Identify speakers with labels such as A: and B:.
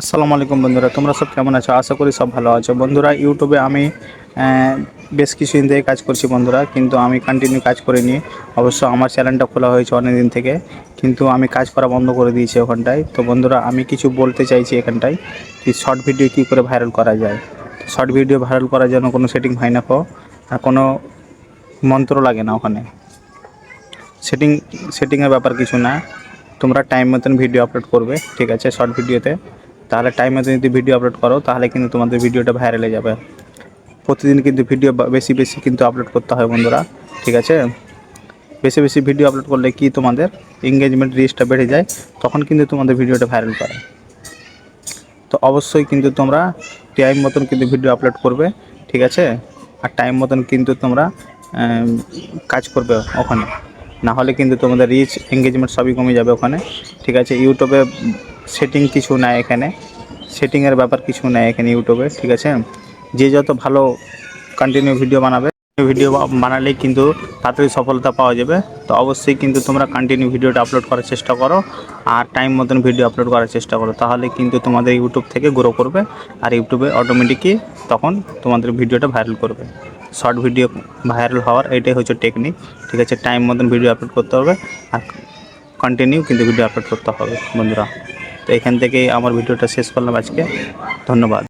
A: আসসালামু আলাইকুম বন্ধুরা, তোমরা সব কেমন আছো? আশা করি সব ভালো আছো। বন্ধুরা, ইউটিউবে আমি বেশ কিছুদিন থেকে কাজ করছি বন্ধুরা, কিন্তু আমি কন্টিনিউ কাজ করিনি। অবশ্য আমার চ্যানেলটা খোলা হয়েছে অনেক দিন থেকে, কিন্তু আমি কাজ করা বন্ধ করে দিয়েছি ওখানটায়। তো বন্ধুরা, আমি কিছু বলতে চাইছি এখানটায় কি শর্ট ভিডিও কী করে ভাইরাল করা যায়। শর্ট ভিডিও ভাইরাল করার জন্য কোনো সেটিং হয় না, আর কোনো মন্ত্র লাগে না ওখানে। সেটিংয়ের ব্যাপার কিছু না। তোমরা টাইম মতন ভিডিও আপলোড করবে, ঠিক আছে, শর্ট ভিডিওতে। তাহলে টাইম মতন যদি ভিডিও আপলোড করো তাহলে কিন্তু তোমাদের ভিডিওটা ভাইরাল হয়ে যাবে। প্রতিদিন কিন্তু ভিডিও বেশি বেশি কিন্তু আপলোড করতে হয় বন্ধুরা, ঠিক আছে। বেশি বেশি ভিডিও আপলোড করলে কি তোমাদের এঙ্গেজমেন্ট রিচটা বেড়ে যায়, তখন কিন্তু তোমাদের ভিডিওটা ভাইরাল করে। তো অবশ্যই কিন্তু তোমরা টাইম মতন কিন্তু ভিডিও আপলোড করবে, ঠিক আছে। আর টাইম মতন কিন্তু তোমরা কাজ করবে ওখানে, না হলে কিন্তু তোমাদের রিচ এঙ্গেজমেন্ট সবই কমে যাবে ওখানে, ঠিক আছে। ইউটিউবে সেটিং কিছু নাই এখানে, সেটিংয়ের ব্যাপার কিছু নাই এখানে ইউটিউবে, ঠিক আছে। যে যত ভালো কন্টিনিউ ভিডিও বানাবে, ভিডিও বানালেই কিন্তু তাড়াতাড়ি সফলতা পাওয়া যাবে। তো অবশ্যই কিন্তু তোমরা কন্টিনিউ ভিডিওটা আপলোড করার চেষ্টা করো, আর টাইম মতন ভিডিও আপলোড করার চেষ্টা করো, তাহলে কিন্তু তোমাদের ইউটিউব থেকে গ্রো করবে। আর ইউটিউবে অটোমেটিকই তখন তোমাদের ভিডিওটা ভাইরাল করবে। শর্ট ভিডিও ভাইরাল হওয়ার এটাই হচ্ছে টেকনিক, ঠিক আছে। টাইম মতন ভিডিও আপলোড করতে হবে, আর কন্টিনিউ কিন্তু ভিডিও আপলোড করতে হবে বন্ধুরা। তো এখান থেকেই আমার ভিডিওটা শেষ করলাম আজকে। ধন্যবাদ।